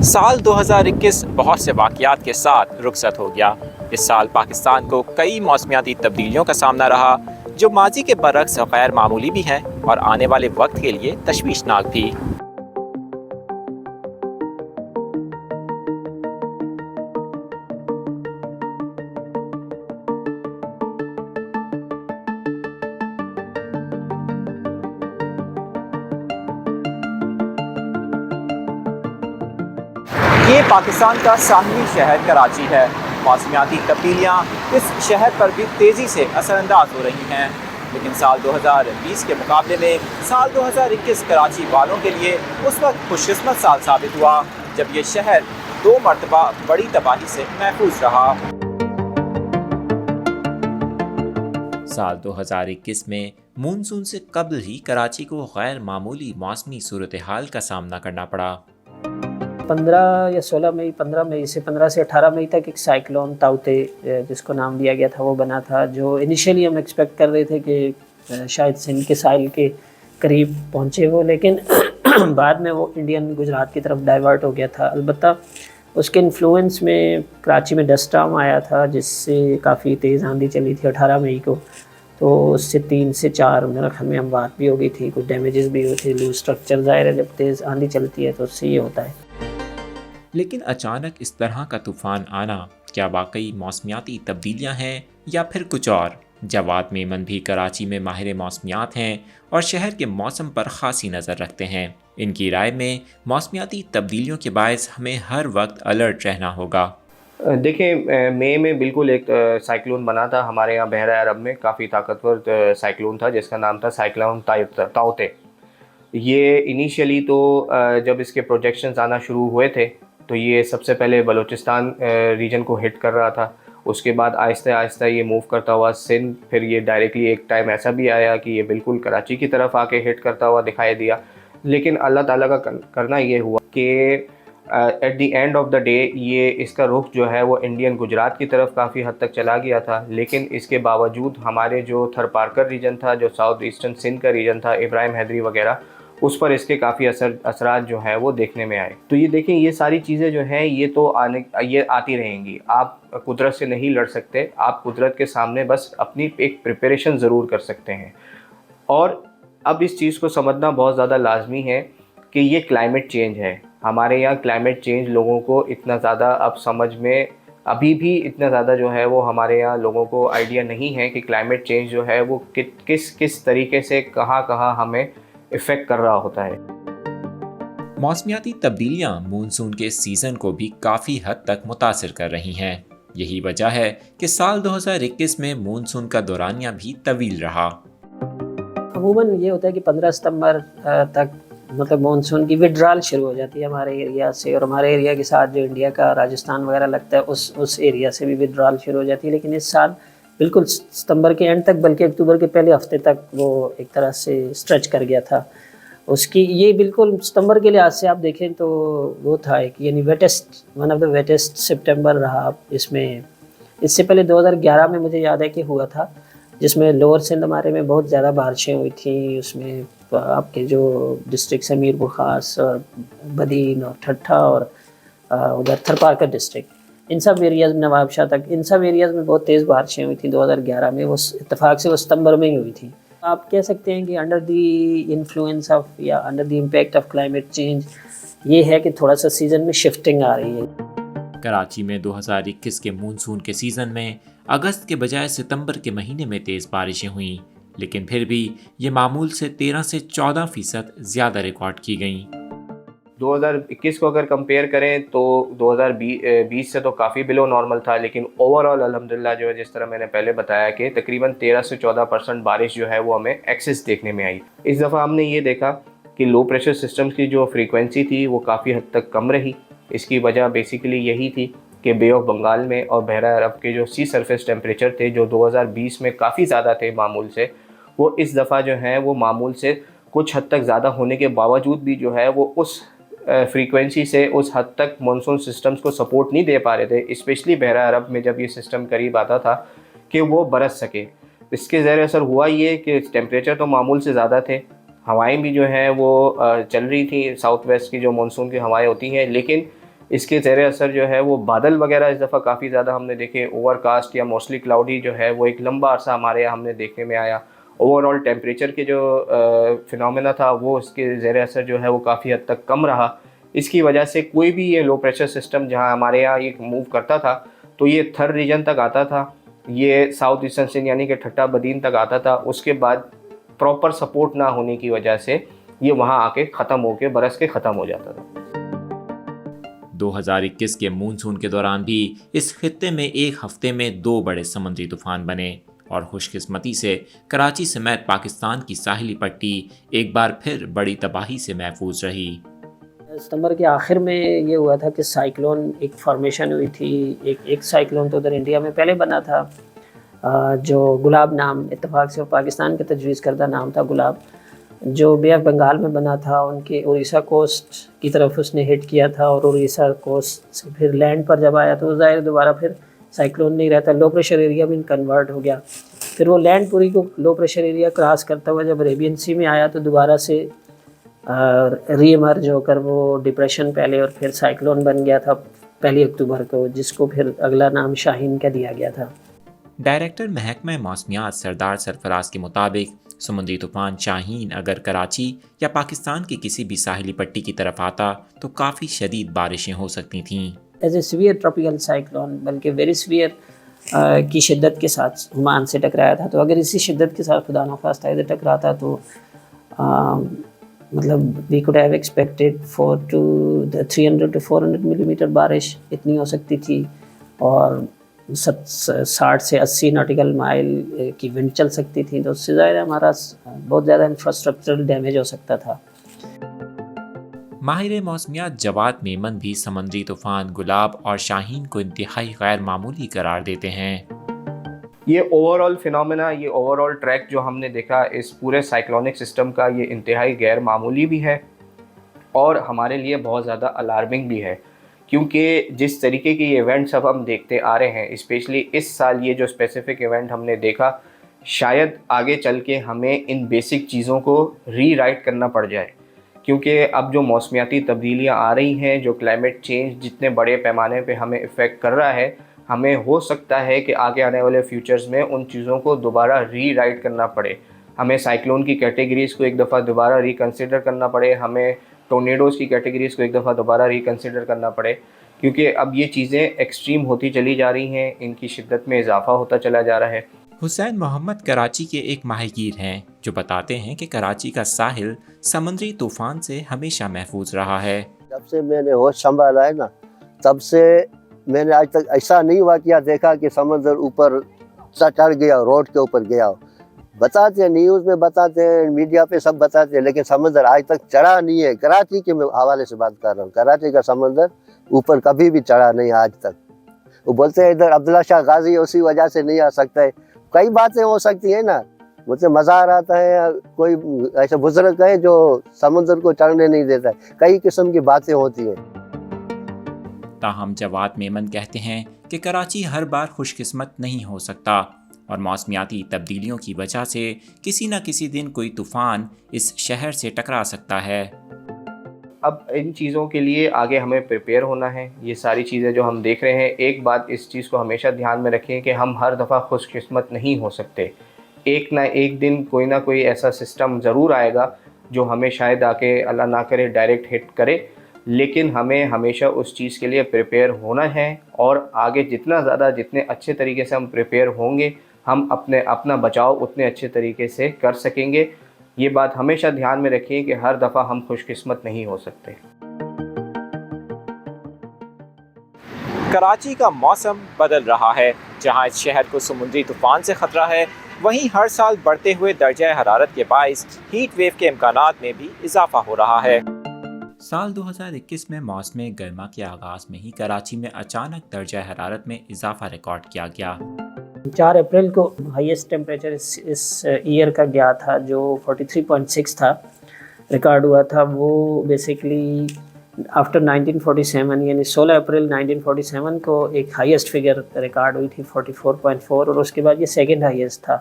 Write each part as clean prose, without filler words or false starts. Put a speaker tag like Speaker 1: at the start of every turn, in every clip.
Speaker 1: साल 2021 बहुत से वाक़यात के साथ रुखसत हो गया। इस साल पाकिस्तान को कई मौसमियाती तब्दीलियों का सामना रहा, जो माजी के बरक्स गैर मामूली भी हैं और आने वाले वक्त के लिए तशवीशनाक भी। ये पाकिस्तान का साहली शहर कराची है। मौसमियाती तब्दीलियाँ इस शहर पर भी तेज़ी से असरअंदाज हो रही हैं, लेकिन साल 2020 के मुकाबले में साल 2021 कराची वालों के लिए उस वक्त खुशकिस्मत साल साबित हुआ जब ये शहर 2 मरतबा बड़ी तबाही से महफूज रहा। साल 2021 में मानसून से कबल ही कराची को गैर मामूली मौसमी सूरत हाल का सामना करना पड़ा।
Speaker 2: 15 मई से 18 मई तक एक साइक्लोन ताउते, जिसको नाम दिया गया था, वो बना था, जो इनिशियली हम एक्सपेक्ट कर रहे थे कि शायद सिंध के साहिल के करीब पहुँचे वो, लेकिन बाद में वो इंडियन गुजरात की तरफ डाइवर्ट हो गया था। अलबत्ता उसके इन्फ्लुएंस में कराची में डस्ट स्टॉर्म आया था, जिससे काफ़ी तेज़ आंधी चली थी 18 मई को। तो उससे 3 से 4 मेरे ख्याल में अमवात भी हो गई थी, कुछ डैमेजेस भी हुए थे। लूज स्ट्रक्चर, ज़ाहिर है जब तेज़ आंधी चलती है तो उससे ये होता है।
Speaker 1: लेकिन अचानक इस तरह का तूफान आना क्या वाकई मौसमियाती तब्दीलियां हैं या फिर कुछ और? जवाद मेमन भी कराची में माहिर मौसमियात हैं और शहर के मौसम पर खासी नज़र रखते हैं। इनकी राय में मौसमियाती तब्दीलियों के बायस हमें हर वक्त अलर्ट रहना होगा।
Speaker 3: देखिए, मई में बिल्कुल एक साइक्लोन बना था हमारे यहाँ बहरा अरब में। काफ़ी ताकतवर साइक्लोन था जिसका नाम था साइक्लोन ताउते। ये इनिशियली तो जब इसके प्रोजेक्शंस आना शुरू हुए थे तो ये सबसे पहले बलूचिस्तान रीजन को हिट कर रहा था। उसके बाद आहिस्ता आहिस्ता ये मूव करता हुआ सिंध, फिर ये डायरेक्टली एक टाइम ऐसा भी आया कि ये बिल्कुल कराची की तरफ आके हिट करता हुआ दिखाई दिया। लेकिन अल्लाह ताला का करना ये हुआ कि at the end of the day ये इसका रुख जो है वो इंडियन गुजरात की तरफ काफ़ी हद तक चला गया था। लेकिन इसके बावजूद हमारे जो थरपारकर रीजन था, जो साउथ ईस्टर्न सिंध का रीजन था, इब्राहिम हैदरी वगैरह, उस पर इसके काफ़ी असरात जो है वो देखने में आए। तो ये देखें, ये सारी चीज़ें जो हैं ये आती रहेंगी। आप कुदरत से नहीं लड़ सकते, आप कुदरत के सामने बस अपनी एक प्रिपरेशन ज़रूर कर सकते हैं। और अब इस चीज़ को समझना बहुत ज़्यादा लाजमी है कि ये क्लाइमेट चेंज है। हमारे यहाँ क्लाइमेट चेंज लोगों को इतना ज़्यादा अब समझ में, अभी भी इतना ज़्यादा जो है वो हमारे यहाँ लोगों को आइडिया नहीं है कि क्लाइमेट चेंज जो है वो किस तरीके से कहाँ कहाँ हमें इफ़ेक्ट कर रहा होता है।
Speaker 1: मौसमियाती तब्दीलियां मानसून के सीज़न को भी काफ़ी हद तक मुतासिर कर रही हैं। यही वजह है कि साल 2021 में मानसून का दौरानिया भी तवील रहा।
Speaker 2: अमूमन ये होता है कि 15 सितंबर तक मतलब मानसून की विड्रॉल शुरू हो जाती है हमारे एरिया से, और हमारे एरिया के साथ जो इंडिया का राजस्थान वगैरह लगता है उस एरिया से भी विड्रॉल शुरू हो जाती है। लेकिन इस साल बिल्कुल सितंबर के एंड तक, बल्कि अक्टूबर के पहले हफ्ते तक वो एक तरह से स्ट्रेच कर गया था। उसकी ये बिल्कुल सितंबर के लिहाज से आप देखें तो वो था एक, यानी wettest, one of the wettest सितंबर रहा इसमें। इससे पहले 2011 में मुझे याद है कि हुआ था, जिसमें लोअर सिंध हमारे में बहुत ज़्यादा बारिशें हुई थी। उसमें आपके जो डिस्ट्रिक्ट मीरपुर ख़ास और बदीन और ठट्ठा और उधर थरपारकर डिस्ट्रिक्ट, इन सब एरियाज़ में, नवाबशाह तक, इन सब एरियाज़ में बहुत तेज़ बारिशें हुई थी 2011 में। वो इत्तेफाक से वो सितंबर में ही हुई थी। आप कह सकते हैं कि अंडर द इन्फ्लुएंस ऑफ या under the impact of climate change ये है कि थोड़ा सा सीज़न में शिफ्टिंग आ रही है।
Speaker 1: कराची में 2021 के मानसून के सीज़न में अगस्त के बजाय सितंबर के महीने में तेज़ बारिशें हुईं, लेकिन फिर भी ये मामूल से 13 से 14% ज़्यादा रिकॉर्ड की गईं।
Speaker 3: 2021 को अगर कंपेयर करें तो 2020 से तो काफ़ी बिलो नॉर्मल था। लेकिन ओवरऑल अल्हम्दुलिल्लाह जो है, जिस तरह मैंने पहले बताया कि तकरीबन 13 से 14% बारिश जो है वो हमें एक्सेस देखने में आई। इस दफ़ा हमने ये देखा कि लो प्रेशर सिस्टम्स की जो फ्रीक्वेंसी थी वो काफ़ी हद तक कम रही। इसकी वजह बेसिकली यही थी कि बे ऑफ बंगाल में और बहरा अरब के जो सी सरफेस टेम्परेचर थे, जो 2020 में काफ़ी ज़्यादा थे मामूल से, वो इस दफ़ा जो है वो मामूल से कुछ हद तक ज़्यादा होने के बावजूद भी जो है वो उस फ्रीक्वेंसी से उस हद तक मानसून सिस्टम्स को सपोर्ट नहीं दे पा रहे थे। स्पेशली बहरा अरब में जब ये सिस्टम करीब आता था कि वो बरस सके। इसके ज़रिए असर हुआ ये कि टेम्परेचर तो मामूल से ज़्यादा थे, हवाएं भी जो हैं वो चल रही थी, साउथ वेस्ट की जो मानसून की हवाएं होती हैं, लेकिन इसके ज़ेर असर जो है वो बादल वगैरह इस दफ़ा काफ़ी ज़्यादा हमने देखे, ओवरकास्ट या मोस्टली क्लाउडी जो है वो एक लंबा अरसा हमारे यहाँ हमने देखने में आया। ओवरऑल टेम्परेचर के जो फिनोमेना था वो इसके ज़ेर असर जो है वो काफ़ी हद तक कम रहा। इसकी वजह से कोई भी ये लो प्रेशर सिस्टम जहाँ हमारे यहाँ ये मूव करता था तो ये थर रीजन तक आता था, ये साउथ ईस्टर्न सिंध यानी कि ठट्टा बदीन तक आता था। उसके बाद प्रॉपर सपोर्ट ना होने की वजह से ये वहाँ आके ख़त्म होके बरस के ख़त्म हो जाता था।
Speaker 1: 2021 के मानसून के दौरान भी इस खित्ते में एक हफ्ते में 2 बड़े समुद्री तूफान बने और खुशकिस्मती से कराची समेत पाकिस्तान की साहिली पट्टी एक बार फिर बड़ी तबाही से महफूज रही।
Speaker 2: सितंबर के आखिर में ये हुआ था कि साइक्लोन एक फॉर्मेशन हुई थी। एक साइक्लोन तो उधर इंडिया में पहले बना था, जो गुलाब नाम इत्तेफाक से पाकिस्तान के तजवीज़ करदा नाम था गुलाब, जो बे ऑफ बंगाल में बना था। उनके उड़ीसा कोस्ट की तरफ उसने हिट किया था और उड़ीसा कोस्ट से फिर लैंड पर जब आया तो ज़ाहिर दोबारा फिर साइक्लोन नहीं रहता, लो प्रेशर एरिया में कन्वर्ट हो गया। फिर वो लैंड पूरी को लो प्रेशर एरिया क्रॉस करता हुआ जब अरेबियन सी में आया तो दोबारा से रीएमर्ज होकर वो डिप्रेशन पहले और फिर साइक्लोन बन गया था 1 अक्टूबर को, जिसको फिर अगला नाम शाहीन का दिया गया था।
Speaker 1: डायरेक्टर महकमा मौसमियात सरदार सरफराज के मुताबिक समुद्री तूफान शाहीन अगर कराची या पाकिस्तान की किसी भी साहिली पट्टी की तरफ आता तो काफ़ी शदीद बारिशें हो सकती थीं।
Speaker 2: As a severe tropical cyclone, बल्कि वेरी सीवियर की शिद्दत के साथ ओमान से टकराया था। तो अगर इसी शिद्दत के साथ खुदा न खास्ता इधर टकराता तो मतलब we could have expected 300 to 400 millimetre बारिश इतनी हो सकती थी और 60 से 80 नॉटिकल माइल की विंड चल सकती थी। तो उससे ज़्यादा हमारा बहुत ज़्यादा इंफ्रास्ट्रक्चरल डैमेज हो सकता था।
Speaker 1: माहिर मौसमियात जवाद मेमन भी समुद्री तूफान गुलाब और शाहीन को इंतहाई गैर मामूली करार देते हैं।
Speaker 3: ये ओवरऑल फिनोमेना, ये ओवरऑल ट्रैक जो हमने देखा इस पूरे साइक्लोनिक सिस्टम का, ये इंतहाई गैर मामूली भी है और हमारे लिए बहुत ज़्यादा अलार्मिंग भी है, क्योंकि जिस तरीके की इवेंट्स अब हम देखते आ रहे हैं, स्पेशली इस साल ये जो स्पेसिफिक इवेंट हमने देखा, शायद आगे चल के हमें इन बेसिक चीज़ों को रीराइट करना पड़ जाए। क्योंकि अब जो मौसमियाती तब्दीलियाँ आ रही हैं, जो क्लाइमेट चेंज जितने बड़े पैमाने पे हमें इफ़ेक्ट कर रहा है, हमें हो सकता है कि आगे आने वाले फ्यूचर्स में उन चीज़ों को दोबारा रीराइट करना पड़े। हमें साइक्लोन की कैटेगरीज़ को एक दफ़ा दोबारा रिकन्सिडर करना पड़े, हमें टोर्नेडोज़ की कैटेगरीज़ को एक दफ़ा दोबारा रिकन्सिडर करना पड़े, क्योंकि अब ये चीज़ें एक्सट्रीम होती चली जा रही हैं, इनकी शिद्दत में इजाफा होता चला जा रहा है।
Speaker 1: हुसैन मोहम्मद कराची के एक माहिगीर हैं जो बताते हैं कि कराची का साहिल समुद्री तूफान से हमेशा महफूज रहा है।
Speaker 4: जब से मैंने होश संभाला है ना, तब से मैंने आज तक ऐसा नहीं वाकया देखा कि समंदर ऊपर चढ़ गया, रोड के ऊपर गया। बताते हैं, न्यूज़ में बताते हैं, मीडिया पे सब बताते हैं, लेकिन समंदर आज तक चढ़ा नहीं है। कराची के हवाले से बात कर रहा हूँ, कराची का समंदर ऊपर कभी भी चढ़ा नहीं आज तक। वो बोलते हैं इधर अब्दुल्ला शाह गाजी उसी वजह से नहीं आ सकता है। कई बातें हो सकती है ना, मुझे मज़ा आ रहा है, कोई ऐसे बुजुर्ग है जो समुद्र को चढ़ने नहीं देता है, कई किस्म की बातें होती हैं।
Speaker 1: ताहम जवाद मेमन कहते हैं कि कराची हर बार खुशकिस्मत नहीं हो सकता और मौसमियाती तब्दीलियों की वजह से किसी न किसी दिन कोई तूफ़ान इस शहर से टकरा सकता है।
Speaker 3: अब इन चीज़ों के लिए आगे हमें प्रिपेयर होना है। ये सारी चीज़ें जो हम देख रहे हैं, एक बात इस चीज़ को हमेशा ध्यान में रखें कि हम हर दफ़ा खुशकिस्मत नहीं हो सकते। एक ना एक दिन कोई ना कोई ऐसा सिस्टम ज़रूर आएगा जो हमें शायद आके अल्लाह ना करे डायरेक्ट हिट करे, लेकिन हमें हमेशा उस चीज़ के लिए प्रिपेयर होना है और आगे जितने अच्छे तरीके से हम प्रिपेयर होंगे, हम अपना बचाव उतने अच्छे तरीके से कर सकेंगे। ये बात हमेशा ध्यान में रखिए कि हर दफ़ा हम खुशकिस्मत नहीं हो सकते।
Speaker 1: कराची का मौसम बदल रहा है। जहां इस शहर को समुद्री तूफान से खतरा है, वहीं हर साल बढ़ते हुए दर्जा हरारत के बाइस हीट वेव के इम्कानात में भी इजाफा हो रहा है। साल 2021 में मौसम गर्मा के आगाज़ में ही कराची में अचानक दर्जा हरारत में इजाफा रिकॉर्ड किया गया।
Speaker 2: 4 अप्रैल को हाईएस्ट टेम्परेचर इस ईयर का गया था, जो 43.6 था, रिकॉर्ड हुआ था। वो बेसिकली आफ्टर 1947 यानी 16 अप्रैल 1947 को एक हाईएस्ट फिगर रिकॉर्ड हुई थी 44.4 और उसके बाद ये सेकंड हाईएस्ट था।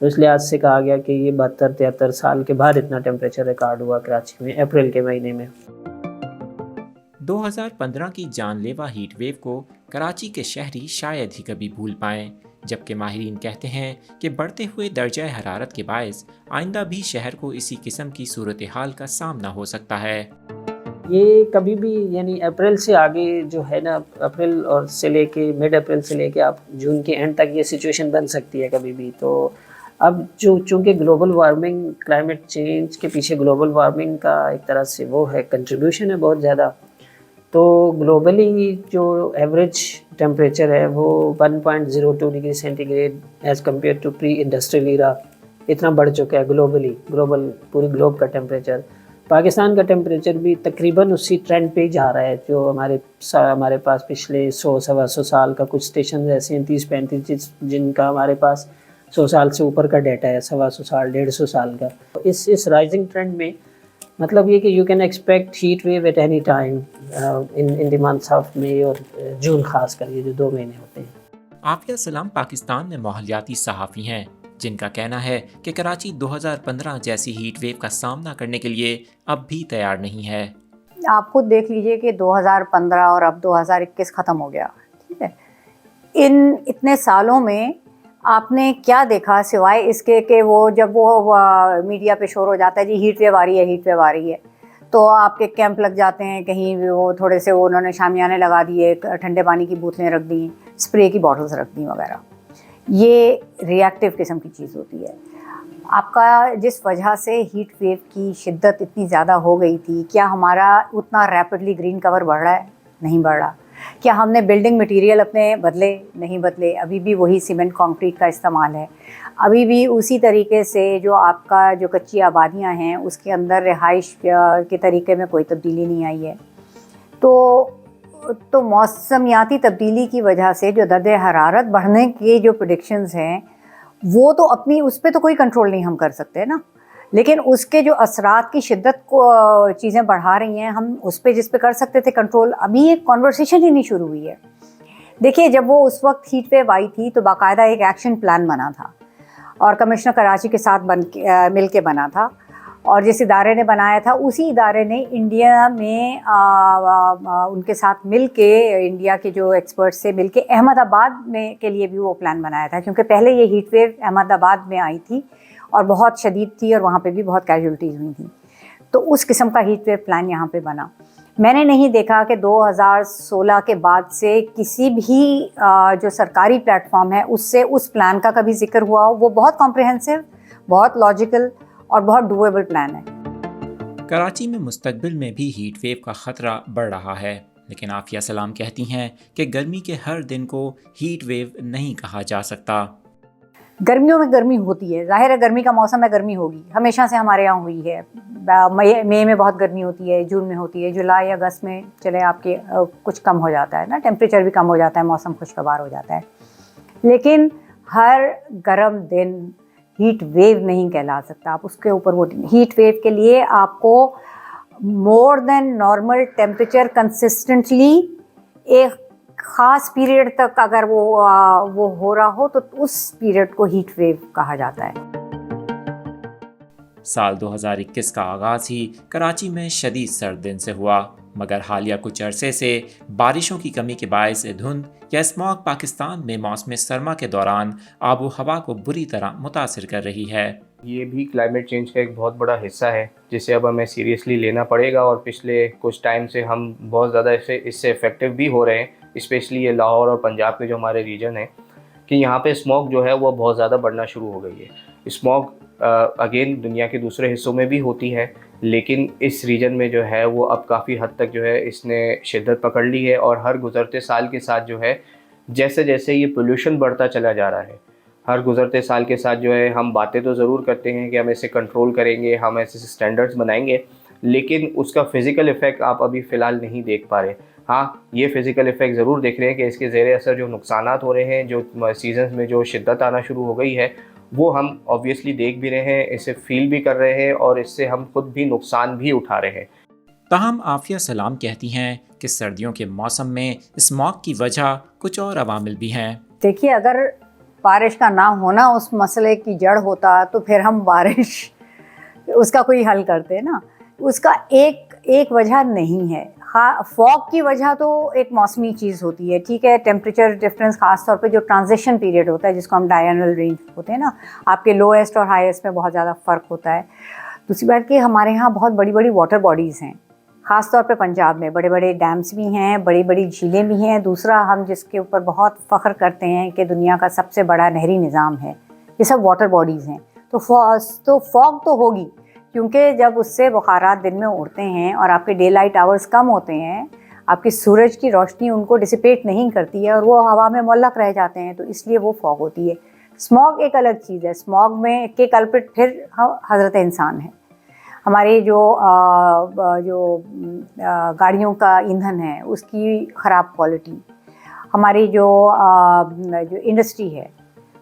Speaker 2: तो इस लिहाज से कहा गया कि ये 72-73 साल के बाद इतना टेम्परेचर रिकॉर्ड हुआ कराची में अप्रैल के महीने में।
Speaker 1: 2015 की जानलेवा हीट वेव को कराची के शहरी शायद ही कभी भूल पाएं, जबकि माहिरीन कहते हैं कि बढ़ते हुए दर्जा हरारत के बायस आइंदा भी शहर को इसी किस्म की सूरत हाल का सामना हो सकता है।
Speaker 2: ये कभी भी यानी अप्रैल से आगे जो है ना, अप्रैल और से लेके मिड अप्रैल से लेके आप जून के एंड तक ये सिचुएशन बन सकती है कभी भी। तो अब जो चूँकि ग्लोबल वार्मिंग, क्लाइमेट चेंज के पीछे ग्लोबल वार्मिंग का एक तरह से वो है, कंट्रीब्यूशन है बहुत ज़्यादा। तो ग्लोबली जो एवरेज टेम्परेचर है वो 1.02 degree centigrade as compare to pre industrial era इतना बढ़ चुका है ग्लोबली, पूरी ग्लोब का टेम्परेचर। पाकिस्तान का टेम्परेचर भी तकरीबन उसी ट्रेंड पे ही जा रहा है। जो हमारे पास पिछले 100-125 साल का कुछ स्टेशन ऐसे हैं 30-35 जिनका हमारे पास 100 साल से ऊपर का डाटा है, 125 साल, 150 साल का। इस राइजिंग ट्रेंड में मतलब ये कि you can expect heat wave at any time in the months of May और जून, खास कर ये जो 2 महीने होते हैं।
Speaker 1: आफिया सलाम पाकिस्तान में माहौलियाती सहाफ़ी हैं, जिनका कहना है कि कराची 2015 जैसी हीट वेव का सामना करने के लिए अब भी तैयार नहीं है।
Speaker 5: आप खुद देख लीजिए कि 2015 और अब 2021 ख़त्म हो गया, ठीक है। इन इतने सालों में आपने क्या देखा सिवाय इसके कि वो जब वो मीडिया पे शोर हो जाता है जी हीट वेव आ रही है, हीट वेव आ रही है, तो आपके कैंप लग जाते हैं कहीं वो थोड़े से, वो उन्होंने शामियाने लगा दिए, ठंडे पानी की बोतलें रख दी, स्प्रे की बॉटल्स रख दी वगैरह। ये रिएक्टिव किस्म की चीज़ होती है। आपका जिस वजह से हीट वेव की शिद्दत इतनी ज़्यादा हो गई थी, क्या हमारा उतना रैपिडली ग्रीन कवर बढ़ रहा है? नहीं बढ़ रहा। क्या हमने बिल्डिंग मटेरियल अपने बदले? नहीं बदले। अभी भी वही सीमेंट कंक्रीट का इस्तेमाल है। अभी भी उसी तरीके से जो आपका जो कच्ची आबादियां हैं उसके अंदर रिहाइश के तरीके में कोई तब्दीली नहीं आई है। तो मौसमियाती तब्दीली की वजह से जो दर्जे हरारत बढ़ने के जो प्रेडिक्शंस हैं वो तो अपनी उस पर तो कोई कंट्रोल नहीं हम कर सकते ना, लेकिन उसके जो असरात की शिद्दत को चीज़ें बढ़ा रही हैं, हम उस पर जिस पे कर सकते थे कंट्रोल, अभी एक कॉन्वर्सेशन ही नहीं शुरू हुई है। देखिए, जब वो उस वक्त हीट वेव आई थी तो बाकायदा एक एक्शन प्लान बना था और कमिश्नर कराची के साथ मिल के बना था, और जिस इदारे ने बनाया था उसी इदारे ने इंडिया में उनके साथ मिल के, इंडिया के जो एक्सपर्ट्स से मिल के अहमदाबाद में के लिए भी वो प्लान बनाया था, क्योंकि पहले ये हीट वेव अहमदाबाद में आई थी और बहुत शदीद थी और वहाँ पे भी बहुत कैजुअल्टीज़ हुई थी। तो उस किस्म का हीट वेव प्लान यहाँ पे बना। मैंने नहीं देखा कि 2016 के बाद से किसी भी जो सरकारी प्लेटफॉर्म है उससे उस प्लान का कभी जिक्र हुआ हो। वो बहुत कॉम्प्रिहेंसिव, बहुत लॉजिकल और बहुत डूएबल प्लान है।
Speaker 1: कराची में मुस्तकबिल में भी हीट वेव का ख़तरा बढ़ रहा है, लेकिन आफिया सलाम कहती हैं कि गर्मी के हर दिन को हीट वेव नहीं कहा जा सकता।
Speaker 5: गर्मियों में गर्मी होती है, जाहिर है गर्मी का मौसम है, गर्मी होगी, हमेशा से हमारे यहाँ हुई है। मई में बहुत गर्मी होती है, जून में होती है, जुलाई अगस्त में चले आपके कुछ कम हो जाता है ना, टेम्परेचर भी कम हो जाता है, मौसम खुशगवार हो जाता है। लेकिन हर गर्म दिन हीट वेव नहीं कहला सकता। आप उसके ऊपर वो हीट वेव के लिए आपको more than normal temperature consistently एक ख़ास पीरियड तक अगर वो हो रहा हो तो उस पीरियड को हीट वेव कहा जाता है।
Speaker 1: साल 2021 का आगाज़ ही कराची में शदीद सर्द दिन से हुआ, मगर हालिया कुछ अरसे से बारिशों की कमी के बायस धुंध या स्मॉग पाकिस्तान में मौसम सरमा के दौरान आबो हवा को बुरी तरह मुतासिर कर रही है।
Speaker 3: ये भी क्लाइमेट चेंज का एक बहुत बड़ा हिस्सा है जिसे अब हमें सीरियसली लेना पड़ेगा, और पिछले कुछ टाइम से हम बहुत ज़्यादा इससे इफ़ेक्टिव भी हो रहे हैं, स्पेशली ये लाहौर और पंजाब के जो हमारे रीजन है कि यहाँ पे स्मॉग जो है वो बहुत ज़्यादा बढ़ना शुरू हो गई है। स्मॉग अगेन दुनिया के दूसरे हिस्सों में भी होती है, लेकिन इस रीजन में जो है वो अब काफ़ी हद तक जो है इसने शिद्दत पकड़ ली है, और हर गुज़रते साल के साथ जो है जैसे जैसे ये पोल्यूशन बढ़ता चला जा रहा है, हर गुज़रते साल के साथ जो है हम बातें तो ज़रूर करते हैं कि हम इसे कंट्रोल करेंगे, हम ऐसे स्टैंडर्ड्स बनाएंगे, लेकिन उसका फ़िज़िकल इफ़ेक्ट आप अभी फ़िलहाल नहीं देख पा रहे। हाँ, ये फ़िज़िकल इफ़ेक्ट ज़रूर देख रहे हैं कि इसके ज़ेरे असर जो नुकसानात हो रहे हैं, जो सीजन्स में जो शिद्दत आना शुरू हो गई है, वो हम ऑब्वियसली देख भी रहे हैं, इसे फील भी कर रहे हैं, और इससे हम खुद भी नुकसान भी उठा रहे हैं।
Speaker 1: ताहम आफिया सलाम कहती हैं कि सर्दियों के मौसम में स्मॉग की वजह कुछ और अवामिल भी हैं।
Speaker 5: देखिए, अगर बारिश का ना होना उस मसले की जड़ होता तो फिर हम बारिश उसका कोई हल करते ना। उसका एक वजह नहीं है। फॉग की वजह तो एक मौसमी चीज़ होती है, ठीक है। टेम्परेचर डिफरेंस खास तौर पे जो ट्रांजिशन पीरियड होता है जिसको हम डायरनल रेंज होते हैं ना, आपके लोएस्ट और हाईएस्ट में बहुत ज़्यादा फ़र्क होता है। दूसरी बात कि हमारे यहाँ बहुत बड़ी बड़ी वाटर बॉडीज़ हैं, ख़ास तौर पे पंजाब में बड़े बड़े डैम्स भी हैं, बड़ी बड़ी झीलें भी हैं। दूसरा, हम जिसके ऊपर बहुत फ़ख्र करते हैं कि दुनिया का सबसे बड़ा नहरी निज़ाम है, ये सब वाटर बॉडीज़ हैं। तो फॉग तो होगी, क्योंकि जब उससे बुखारात दिन में उड़ते हैं और आपके डे लाइट आवर्स कम होते हैं, आपकी सूरज की रोशनी उनको डिसिपेट नहीं करती है और वो हवा में मुअल्लक रह जाते हैं, तो इसलिए वो फॉग होती है। स्मॉग एक अलग चीज़ है। स्मॉग में के कल्प्रिट फिर हज़रत इंसान है। हमारे जो गाड़ियों का ईंधन है उसकी ख़राब क्वालिटी, हमारी जो इंडस्ट्री है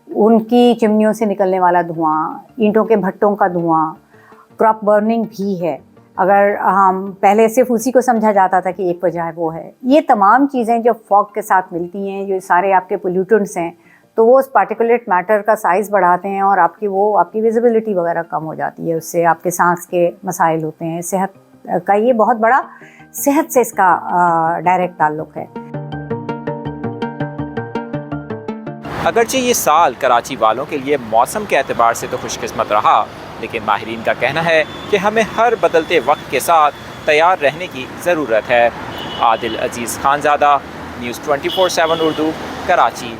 Speaker 5: उनकी चिमनियों से निकलने वाला धुआं, ईंटों के भट्टों का धुआं, क्रॉप बर्निंग भी है। अगर हम पहले सिर्फ उसी को समझा जाता था कि एक वजह वो है, ये तमाम चीज़ें जब फॉग के साथ मिलती हैं, जो सारे आपके पोल्यूटेंट्स हैं, तो वो उस पार्टिकुलेट मैटर का साइज़ बढ़ाते हैं और आपकी विजिबिलिटी वगैरह कम हो जाती है। उससे आपके सांस के मसाइल होते हैं। सेहत का ये बहुत बड़ा, सेहत से इसका डायरेक्ट ताल्लुक़ है।
Speaker 1: अगरचे ये साल कराची वालों के लिए मौसम के एतबार से तो खुशकिस्मत रहा, लेकिन माहिरीन का कहना है कि हमें हर बदलते वक्त के साथ तैयार रहने की ज़रूरत है। आदिल अजीज़ खानज़ादा, न्यूज़ 24/7 उर्दू, कराची।